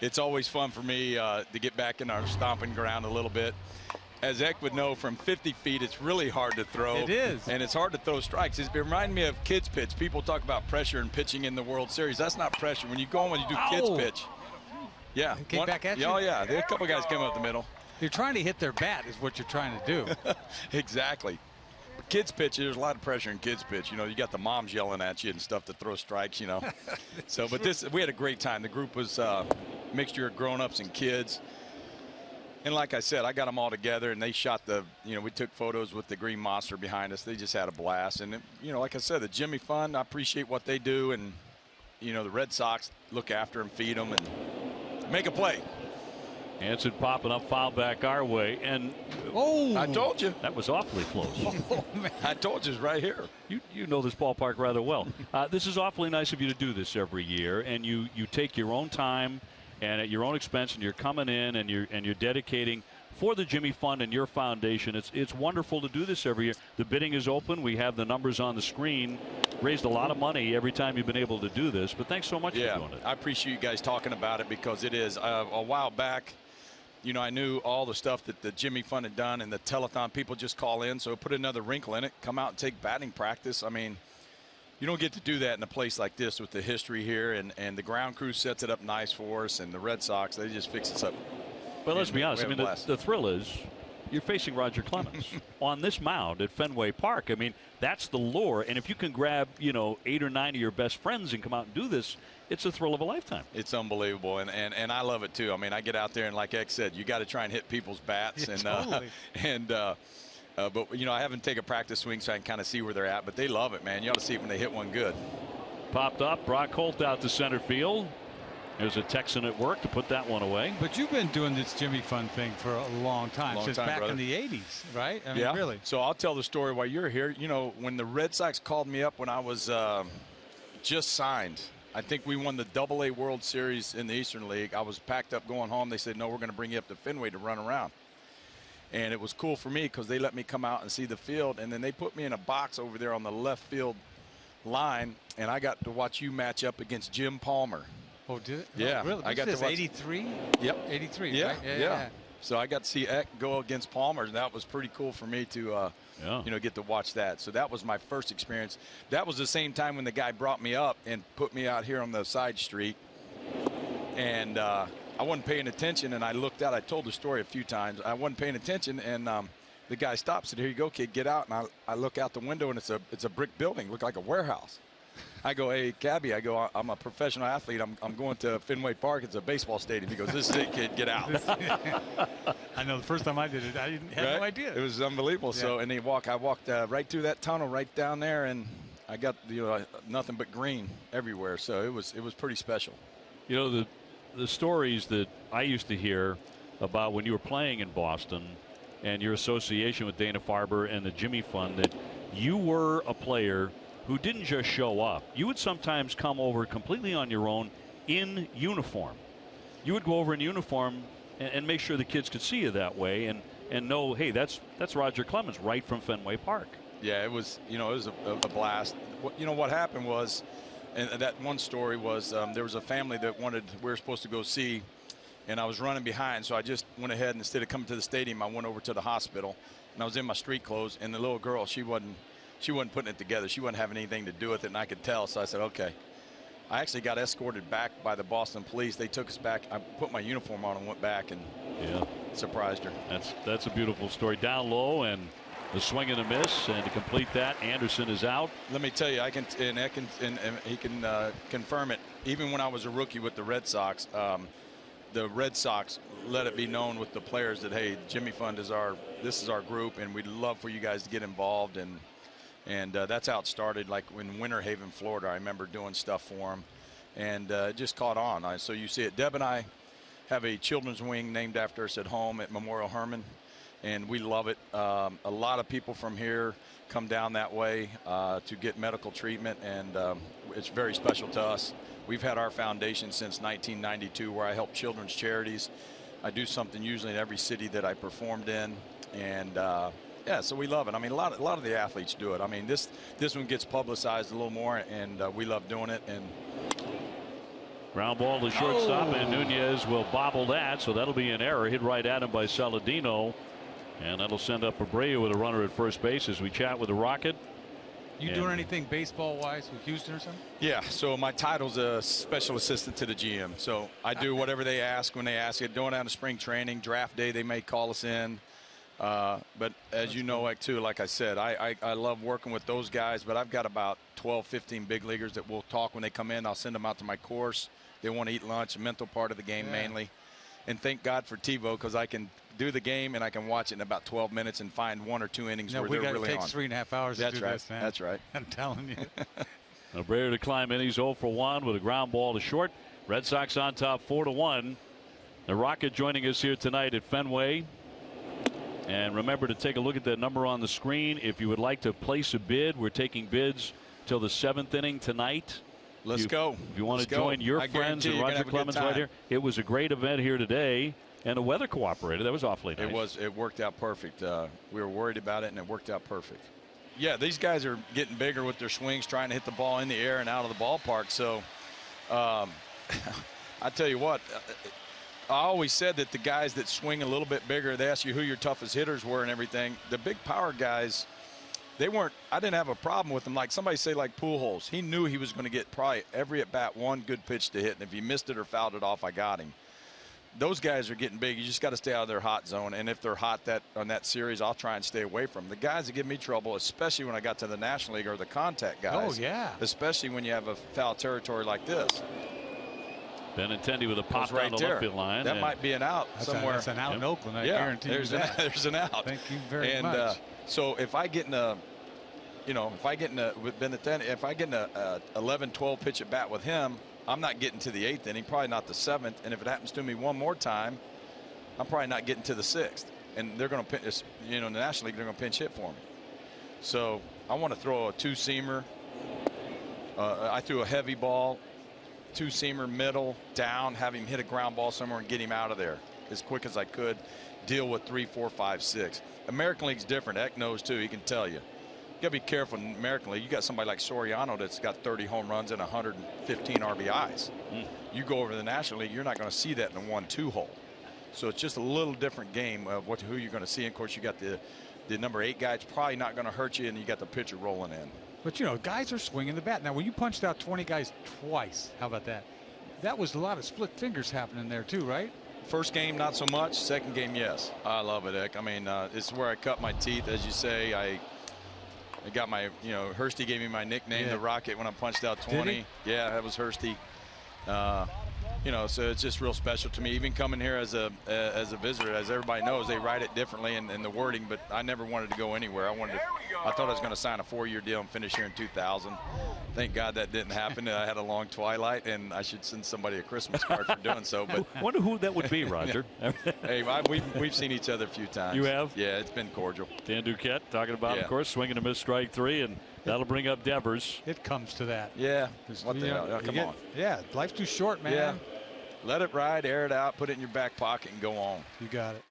it's always fun for me to get back in our stomping ground a little bit. As Eck would know, from 50 feet, it's really hard to throw. It is. And it's hard to throw strikes. It reminds me of kids pitch. People talk about pressure and pitching in the World Series. That's not pressure. When you go and you do kids pitch. Yeah. Came back at you? Oh, yeah. There a couple guys came up the middle. You're trying to hit their bat is what you're trying to do. Exactly. But kids pitch, there's a lot of pressure in kids pitch. You know, you got the moms yelling at you and stuff to throw strikes, you know. So, but we had a great time. The group was a mixture of grown-ups and kids. And like I said, I got them all together, and they shot we took photos with the green monster behind us. They just had a blast. And, like I said, the Jimmy Fund, I appreciate what they do. And, the Red Sox look after them, feed them, and make a play. Hanson popping up, foul back our way. And I told you. That was awfully close. I told you it's right here. You know this ballpark rather well. This is awfully nice of you to do this every year. And you take your own time and at your own expense, and you're coming in and you're dedicating for the Jimmy Fund and your foundation. It's wonderful to do this every year. The bidding is open. We have the numbers on the screen. Raised a lot of money every time you've been able to do this. But thanks so much for doing it. I appreciate you guys talking about it, because it is a while back. I knew all the stuff that the Jimmy Fund had done and the telethon. People just call in, so put another wrinkle in it. Come out and take batting practice. I mean, you don't get to do that in a place like this with the history here, and the ground crew sets it up nice for us, and the Red Sox, they just fix us up. But let's be honest. I mean, the thrill is you're facing Roger Clemens on this mound at Fenway Park. I mean, that's the lure. And if you can grab, 8 or 9 of your best friends and come out and do this, it's a thrill of a lifetime. It's unbelievable, and I love it too. I mean, I get out there, and like X said, you got to try and hit people's bats, but I haven't taken a practice swing, so I can kind of see where they're at. But they love it, man. You ought to see it when they hit one good. Popped up, Brock Holt out to center field. There's a Texan at work to put that one away. But you've been doing this Jimmy Fund thing for a long time, since back brother. In the 80s, right? I mean, yeah. Really. So I'll tell the story while you're here. When the Red Sox called me up when I was just signed, I think we won the AA World Series in the Eastern League. I was packed up going home. They said, no, we're going to bring you up to Fenway to run around. And it was cool for me because they let me come out and see the field. And then they put me in a box over there on the left field line, and I got to watch you match up against Jim Palmer. Oh, did it? Yeah. Oh, really? I got to watch. 83? Yep. 83, yeah, right? Yeah. So I got to see Eck go against Palmer, and that was pretty cool for me to, get to watch that. So that was my first experience. That was the same time when the guy brought me up and put me out here on the side street. And I wasn't paying attention, and I looked out. I told the story a few times. I wasn't paying attention, and the guy stopped, said, here you go, kid, get out. And I look out the window, and it's a brick building. It looked like a warehouse. I go, hey, cabbie, I'm a professional athlete. I'm going to Fenway Park. It's a baseball stadium. He goes, this is it, kid, get out. I know the first time I did it, I had no idea. It was unbelievable. Yeah. So, and I walked right through that tunnel right down there, and I got nothing but green everywhere. So it was pretty special. The stories that I used to hear about when you were playing in Boston and your association with Dana Farber and the Jimmy Fund, that you were a player who didn't just show up. You would sometimes come over completely on your own in uniform. You would go over in uniform and make sure the kids could see you that way and know, hey, that's Roger Clemens right from Fenway Park. Yeah, it was a blast. What happened was, and that one story was there was a family that we were supposed to go see, and I was running behind, so I just went ahead, and instead of coming to the stadium, I went over to the hospital, and I was in my street clothes, and the little girl, she wasn't putting it together. She wasn't having anything to do with it, and I could tell. So I said, okay. I actually got escorted back by the Boston police. They took us back. I put my uniform on and went back and surprised her. That's a beautiful story. Down low and the swing and a miss, and to complete that, Anderson is out. Let me tell you, he can confirm it. Even when I was a rookie with the Red Sox, the Red Sox let it be known with the players that, hey, Jimmy Fund is this is our group, and we'd love for you guys to get involved. And that's how it started. Like in Winter Haven, Florida, I remember doing stuff for them, and it just caught on. So you see it. Deb and I have a children's wing named after us at home at Memorial Hermann, and we love it. A lot of people from here come down that way to get medical treatment, and it's very special to us. We've had our foundation since 1992, where I help children's charities. I do something usually in every city that I performed in, and yeah, so we love it. I mean, a lot of the athletes do it. I mean, this one gets publicized a little more, and we love doing it. And Ground ball to shortstop, and Nunez will bobble that, so that'll be an error. Hit right at him by Saladino, and that'll send up Abreu with a runner at first base as we chat with the Rocket. You doing anything baseball-wise with Houston or something? Yeah, so my title's a special assistant to the GM. So I do whatever they ask when they ask it. Going down to spring training, draft day, they may call us in. But as you know, like I said, I love working with those guys, but I've got about 12, 15 big leaguers that will talk when they come in. I'll send them out to my course. They want to eat lunch, a mental part of the game mainly. And thank God for TiVo, because I can do the game and I can watch it in about 12 minutes and find 1 or 2 innings where they're really on. We got to take 3.5 hours to do this, man. That's right. I'm telling you. Abreu to climb in. He's 0 for 1 with a ground ball to short. Red Sox on top 4-1. The Rocket joining us here tonight at Fenway. And remember to take a look at that number on the screen if you would like to place a bid. We're taking bids till the 7th inning tonight. Let's go. If you want to join your friends and Roger Clemens right here. It was a great event here today, and the weather cooperated. That was awfully nice. It worked out perfect. We were worried about it, and it worked out perfect. Yeah, these guys are getting bigger with their swings, trying to hit the ball in the air and out of the ballpark. So I tell you what, I always said that the guys that swing a little bit bigger, they ask you who your toughest hitters were and everything. The big power guys, they weren't. I didn't have a problem with them. Like somebody say, like Pujols, he knew he was going to get probably every at bat one good pitch to hit, and if he missed it or fouled it off, I got him. Those guys are getting big. You just got to stay out of their hot zone, and if they're hot on that series, I'll try and stay away from them. The guys that give me trouble, especially when I got to the National League, are the contact guys. Oh yeah. Especially when you have a foul territory like this. Benintendi with a pop right down the left field line. That might be an out somewhere. That's an out in Oakland. I guarantee you that. There's an out. Thank you very much. So if I get in a, if I get in a 11-12 pitch at bat with him, I'm not getting to the 8th inning, probably not the 7th. And if it happens to me one more time, I'm probably not getting to the 6th. And they're going to pinch, in the National League, they're going to pinch hit for me. So I want to throw a 2-seamer. I threw a heavy ball, 2-seamer, middle, down, have him hit a ground ball somewhere and get him out of there as quick as I could. Deal with 3, 4, 5, 6. American League's different. Eck knows too. He can tell you. You got to be careful in American League. You got somebody like Soriano that's got 30 home runs and 115 RBIs. You go over to the National League, you're not going to see that in a 1-2 hole. So it's just a little different game of who you're going to see. And of course, you got the number 8 guy. It's probably not going to hurt you, and you got the pitcher rolling in. But guys are swinging the bat. Now, when you punched out 20 guys twice, how about that? That was a lot of split fingers happening there too, right? First game, not so much. Second game, yes. I love it, Eck. I mean, it's where I cut my teeth, as you say. I got my, Hursty gave me my nickname, the Rocket, when I punched out 20. Did he? Yeah, that was Hursty. So it's just real special to me. Even coming here as a visitor, as everybody knows, they write it differently in the wording, but I never wanted to go anywhere. I thought I was going to sign a 4-year deal and finish here in 2000. Thank God that didn't happen. I had a long twilight, and I should send somebody a Christmas card for doing so. But wonder who that would be, Roger. Hey, we've seen each other a few times. You have? Yeah, it's been cordial. Dan Duquette talking about, of course, swinging a missed strike 3, and that'll bring up Devers. It comes to that. Yeah. What the hell? Come on. Yeah, life's too short, man. Yeah. Let it ride, air it out, put it in your back pocket, and go on. You got it.